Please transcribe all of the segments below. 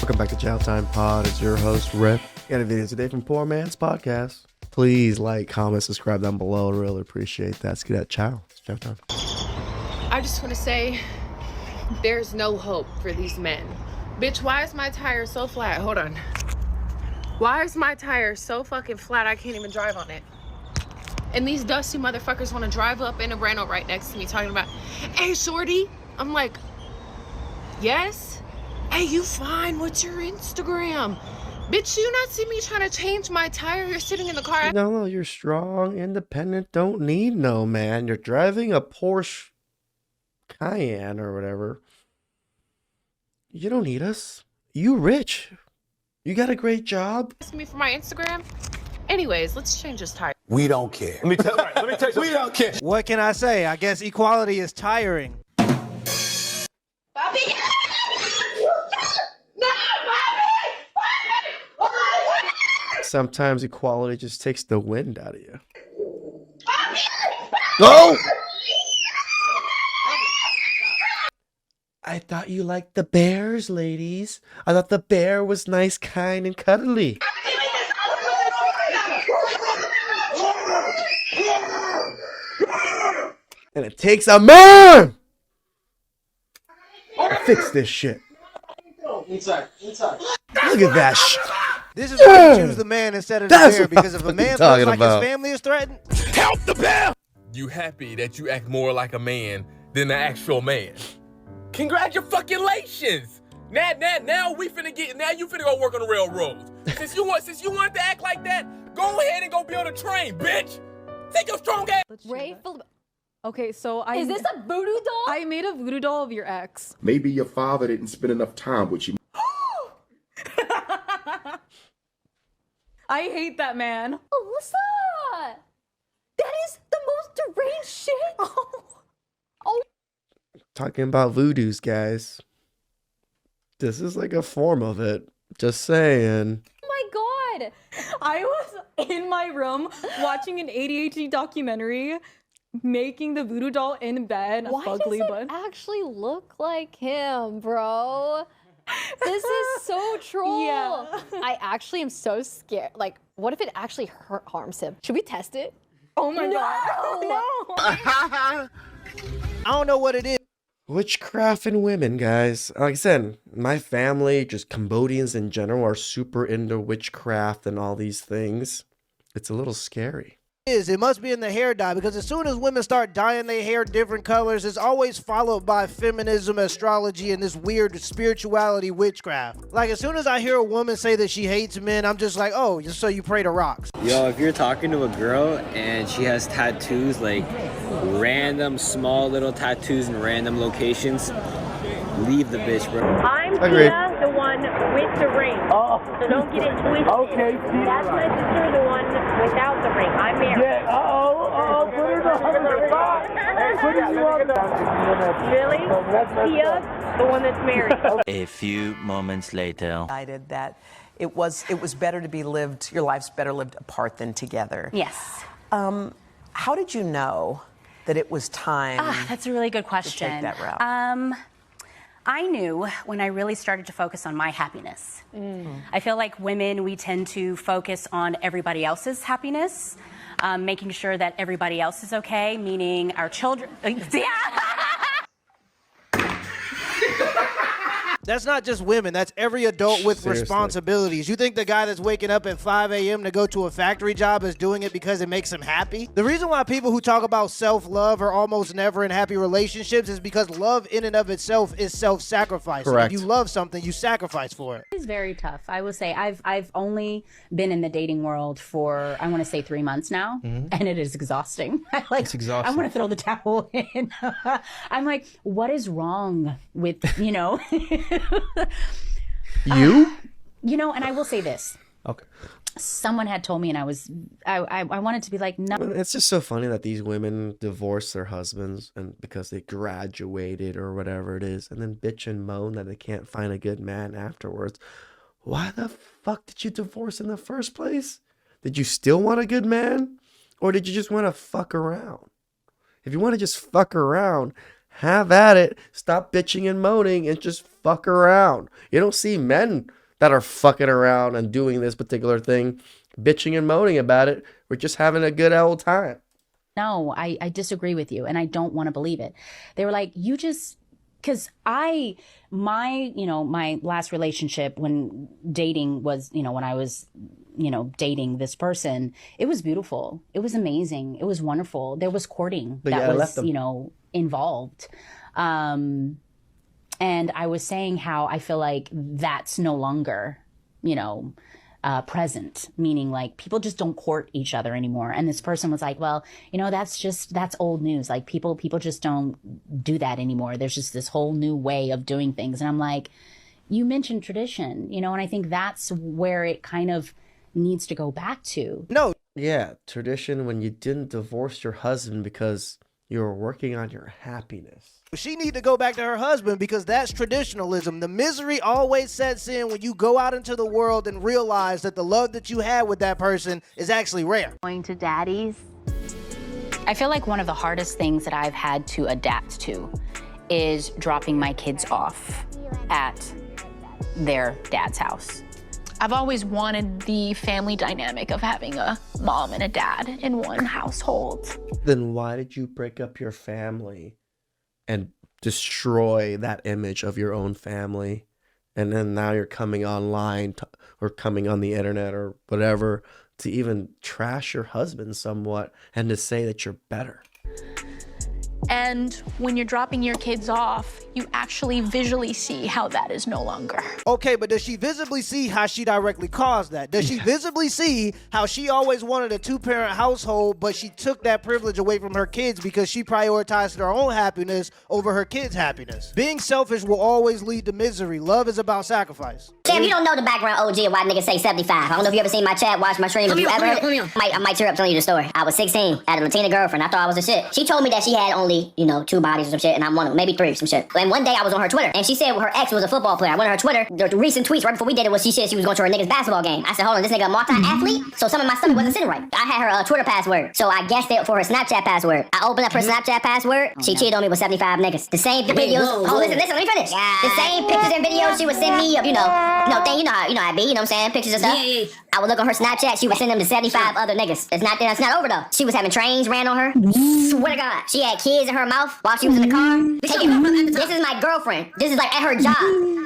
Welcome back to Chow Time Pod. It's your host, Rip. Got a video today from Poor Man's Podcast. Please like, comment, subscribe down below. I really appreciate that. Let's get that chow. It's chow time. I just want to say there's no hope for these men. Bitch, why is my tire so flat? Hold on. Why is my tire so fucking flat I can't even drive on it? And these dusty motherfuckers want to drive up in a rental right next to me talking about, hey, shorty. I'm like, yes? Hey, you fine? What's your Instagram? Bitch, you not see me trying to change my tire? You're sitting in the car. No, you're strong, independent, don't need no man. You're driving a Porsche Cayenne or whatever. You don't need us. You rich. You got a great job. Asking me for my Instagram? Anyways, let's change this tire. We don't care. Let me tell you. We don't care. What can I say? I guess equality is tiring. Bobby! No, Bobby! Sometimes equality just takes the wind out of you. Bobby! Go! I thought you liked the bears, ladies. I thought the bear was nice, kind, and cuddly. And it takes a man to fix this shit. Inside. Look at that shit. This is why you choose the man instead of the That's bear, what because I'm if a man fucking feels like talking about. his family is threatened, Help the bear. You happy that you act more like a man than the actual man. Congratulations! Now we finna get. Now you finna go work on the railroads. Since you want to act like that, go ahead and go build a train, bitch. Take your strong ass. Ray, Okay, so is this a voodoo doll? I made a voodoo doll of your ex. Maybe your father didn't spend enough time with you. I hate that man. Alyssa! That is the most deranged shit! Oh. Talking about voodoos, guys. This is like a form of it. Just saying. Oh my god! I was in my room watching an ADHD documentary, making the voodoo doll in bed. Why Fugly, does it but actually look like him, bro? This is so troll. Yeah. I actually am so scared. Like, what if it actually harms him? Should we test it? oh my god. No. I don't know what it is. Witchcraft and women, guys. Like I said, my family, just Cambodians in general, are super into witchcraft and all these things. It's a little scary. It must be in the hair dye, because as soon as women start dyeing their hair different colors, it's always followed by feminism, astrology, and this weird spirituality witchcraft. Like, as soon as I hear a woman say that she hates men, I'm just like, oh, so you pray to rocks. Yo, if you're talking to a girl and she has tattoos, like random small little tattoos in random locations, leave the bitch, bro. I'm Agreed. Tia, the one with the ring. Oh. So don't get it twisted. Okay. That's my sister, the one without the ring. I'm married. Yeah. Put it on. Really? Tia, the one that's married. A few moments later. Decided that it was better to be lived, your life's better lived apart than together. Yes. How did you know that it was time? That's a really good to question. take that route? I knew when I really started to focus on my happiness. I feel like women, we tend to focus on everybody else's happiness, making sure that everybody else is okay, meaning our children. That's not just women. That's every adult with Seriously. responsibilities. You think the guy that's waking up at 5 a.m. to go to a factory job is doing it because it makes him happy? The reason why people who talk about self-love are almost never in happy relationships is because love in and of itself is self-sacrifice. Correct. If you love something, you sacrifice for it. It's very tough. I will say I've only been in the dating world for, I want to say 3 months now, and it is exhausting. It's exhausting. I want to throw the towel in. I'm like, what is wrong with, You? and I will say this. Okay. Someone had told me, and I wanted to be like, no. It's just so funny that these women divorce their husbands and because they graduated or whatever it is, and then bitch and moan that they can't find a good man afterwards. Why the fuck did you divorce in the first place? Did you still want a good man? Or did you just want to fuck around? If you want to just fuck around, have at it. Stop bitching and moaning and just fuck around. You don't see men that are fucking around and doing this particular thing, bitching and moaning about it. We're just having a good old time. No, I disagree with you, and I don't want to believe it. They were like, you just, because my last relationship when dating was, when I was, dating this person, it was beautiful. It was amazing. It was wonderful. There was courting that was, involved. And I was saying how I feel like that's no longer, present, meaning like people just don't court each other anymore. And this person was like, well, that's old news. Like people just don't do that anymore. There's just this whole new way of doing things. And I'm like, you mentioned tradition, and I think that's where it kind of needs to go back to. No. Yeah, tradition when you didn't divorce your husband because you were working on your happiness. She need to go back to her husband because that's traditionalism. The misery always sets in when you go out into the world and realize that the love that you had with that person is actually rare. Going to daddy's. I feel like one of the hardest things that I've had to adapt to is dropping my kids off at their dad's house. I've always wanted the family dynamic of having a mom and a dad in one household. Then why did you break up your family and destroy that image of your own family? And then now you're coming online or coming on the internet or whatever to even trash your husband somewhat and to say that you're better. And when you're dropping your kids off, you actually visually see how that is no longer. Okay, but does she visibly see how she directly caused that? Does she visibly see how she always wanted a two-parent household, but she took that privilege away from her kids because she prioritized her own happiness over her kids' happiness? Being selfish will always lead to misery. Love is about sacrifice. Sam, you don't know the background OG of why niggas say 75. I don't know if you ever seen my chat, watch my stream. If you ever heard it, I might tear up telling you the story. I was 16, I had a Latina girlfriend. I thought I was the shit. She told me that she had only, 2 bodies or some shit, and I'm one of them, maybe 3, some shit. And one day I was on her Twitter, and she said her ex was a football player. I went on her Twitter, the recent tweets right before we did it was she said she was going to her nigga's basketball game. I said, hold on, this nigga a multi-athlete? So some of my stomach wasn't sitting right. I had her Twitter password, so I guessed it for her Snapchat password. I opened up her Snapchat password, she cheated on me with 75 niggas. The same videos, listen, let me finish. The same pictures and videos she would send me of, thing, how I be, what I'm saying, pictures and stuff. Yeah. I would look on her Snapchat, she would send them to 75 other niggas. That's not over though. She was having trains ran on her. Swear to God. She had kids in her mouth while she was in the car. This is my girlfriend. This is like at her job.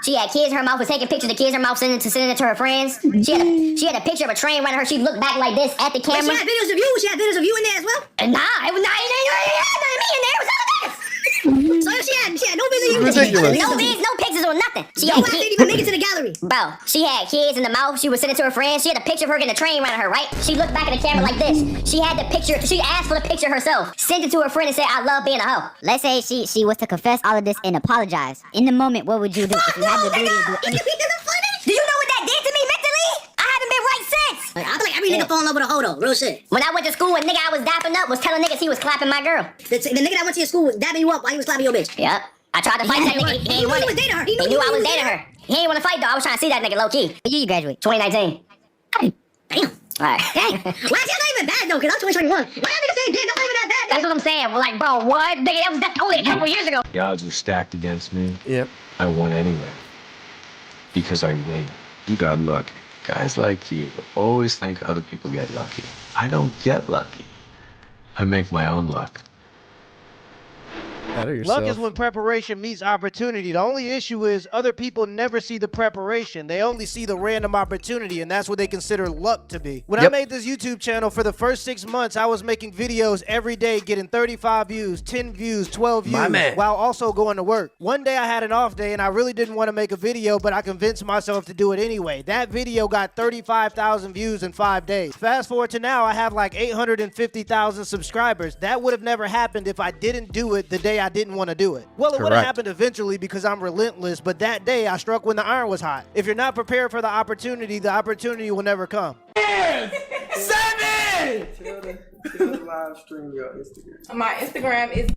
She had kids in her mouth, was taking pictures of the kids in her mouth, sending it to her friends. She had a picture of a train running her. She looked back like this at the camera. But she had videos of you. She had videos of you in there as well. Nah, it was not me in there. It was other niggas. So she had no videos of you. No pictures or nothing. She had kids. Even make it to the gallery. Bro, she had kids in the mouth. She was sending it to her friends. She had a picture of her getting a train running her, right? She looked back at the camera like this. She had the picture. She asked for the picture herself. Sent it to her friend and said, I love being a hoe. Let's say she was to confess all of this and apologize. In the moment, what would you do if you had the ability to do anything? Do you know what that did to me mentally? I haven't been right since. I feel like every nigga fall in love with a hoe though. Real shit. When I went to school, a nigga I was dapping up was telling niggas he was clapping my girl. The nigga that went to your school was dapping you up while he was clapping your bitch. Yep. I tried to fight that nigga. He knew you was dating her. He knew I was dating her. He didn't want to fight though. I was trying to see that nigga low key. When did you graduate? 2019. Damn. Alright. Dang. Why is that not even bad though? Cause I'm 2021. Why that nigga saying damn, that's not even that bad? That's what I'm saying. Well, like, bro, what? Nigga, that's only a couple years ago. The odds were stacked against me. Yep. I won anyway. Because I win. You got lucky. Guys like you always think other people get lucky. I don't get lucky. I make my own luck. Luck is when preparation meets opportunity. The only issue is other people never see the preparation. They only see the random opportunity, and that's what they consider luck to be. When I made this YouTube channel, for the first 6 months, I was making videos every day, getting 35 views, 10 views, 12 views, while also going to work. One day I had an off day, and I really didn't want to make a video, but I convinced myself to do it anyway. That video got 35,000 views in 5 days. Fast forward to now, I have like 850,000 subscribers. That would have never happened if I didn't do it the day I didn't want to do it. Well, it would have happened eventually because I'm relentless, but that day I struck when the iron was hot. If you're not prepared for the opportunity will never come. 7! Tell the live stream your Instagram. My Instagram is...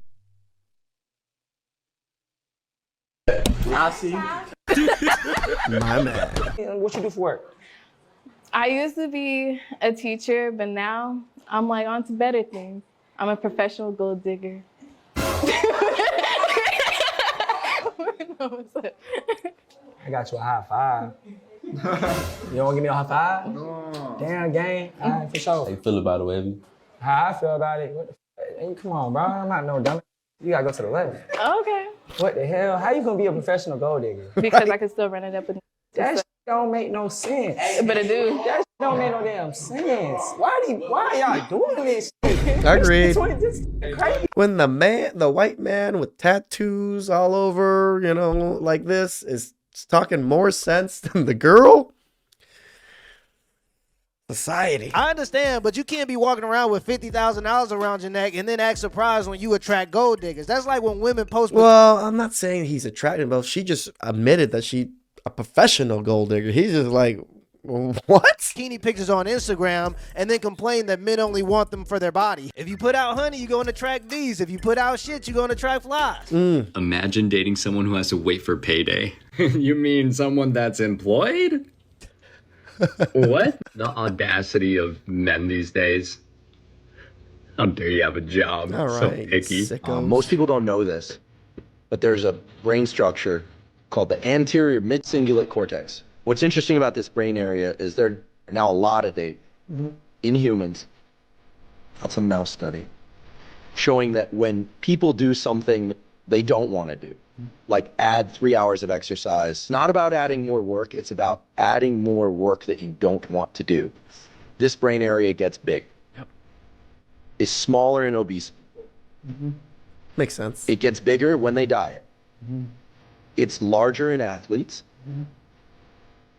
I'll see you. My man. What you do for work? I used to be a teacher, but now I'm like on to better things. I'm a professional gold digger. I got you a high five. You don't give me a high five? No. Damn, gang. All right, for sure. How you feel about it, wavy? How I feel about it? Hey, come on, bro. I'm not no dummy. You gotta go to the left. Okay. What the hell? How you gonna be a professional gold digger? Because I can still run it up with. That shit don't make no sense. But it do. That shit don't make no damn sense. Why y'all doing this shit? Agreed. This is crazy. When the white man with tattoos all over, you know, like this is talking more sense than the girl. Society. I understand, but you can't be walking around with $50,000 around your neck and then act surprised when you attract gold diggers. That's like when women post. Well, I'm not saying he's attractive, but she just admitted that she a professional gold digger. He's just like, what? Bikini pictures on Instagram and then complain that men only want them for their body. If you put out honey, you're going to attract bees. If you put out shit, you're going to attract flies. Imagine dating someone who has to wait for payday. You mean someone that's employed? What? The audacity of men these days. How dare you have a job? All So right, picky. Most people don't know this, but there's a brain structure called the anterior mid-cingulate cortex. What's interesting about this brain area is there are now a lot of data in humans, that's a mouse study, showing that when people do something they don't want to do, like add 3 hours of exercise, it's not about adding more work, it's about adding more work that you don't want to do. This brain area gets big. It's smaller in obese. Makes sense. It gets bigger when they diet. It's larger in athletes.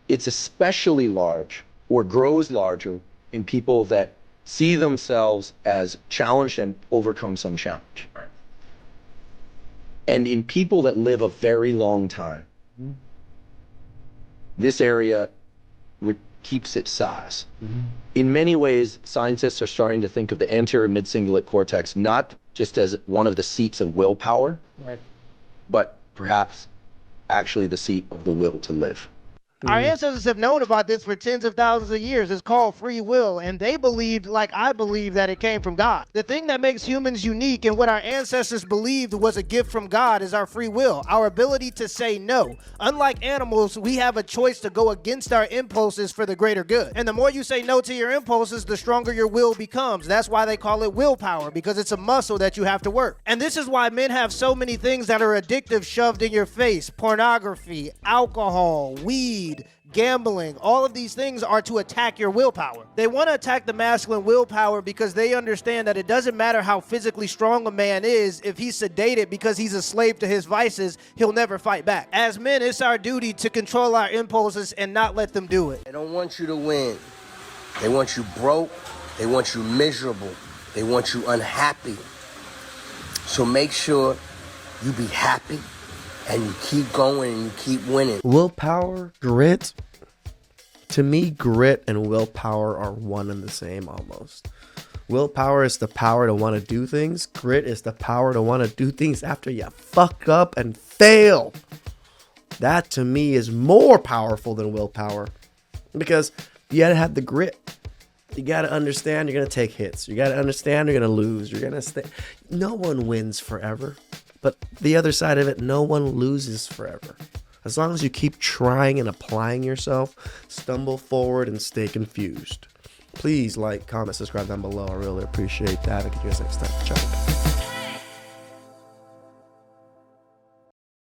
It's especially large or grows larger in people that see themselves as challenged and overcome some challenge. And in people that live a very long time, this area keeps its size. In many ways, scientists are starting to think of the anterior mid-cingulate cortex not just as one of the seats of willpower, but perhaps actually the seat of the will to live. Our ancestors have known about this for tens of thousands of years. It's called free will, and they believed, like I believe, that it came from God. The thing that makes humans unique and what our ancestors believed was a gift from God is our free will, our ability to say no. Unlike animals, we have a choice to go against our impulses for the greater good. And the more you say no to your impulses, the stronger your will becomes. That's why they call it willpower, because it's a muscle that you have to work. And this is why men have so many things that are addictive shoved in your face: pornography, alcohol, weed, gambling. All of these things are to attack your willpower. They want to attack the masculine willpower because they understand that it doesn't matter how physically strong a man is. If he's sedated because he's a slave to his vices, he'll never fight back. As men, it's our duty to control our impulses and not let them do it. They don't want you to win. They want you broke. They want you miserable. They want you unhappy. So make sure you be happy and you keep going and you keep winning. Willpower, grit. To me, grit and willpower are one and the same almost. Willpower is the power to want to do things. Grit is the power to want to do things after you fuck up and fail. That to me is more powerful than willpower, because you gotta have the grit. You gotta understand you're gonna take hits. You gotta understand you're gonna lose. You're gonna stay. No one wins forever. But the other side of it, no one loses forever. As long as you keep trying and applying yourself, stumble forward and stay confused. Please like, comment, subscribe down below. I really appreciate that. I'll catch you guys next time. Ciao.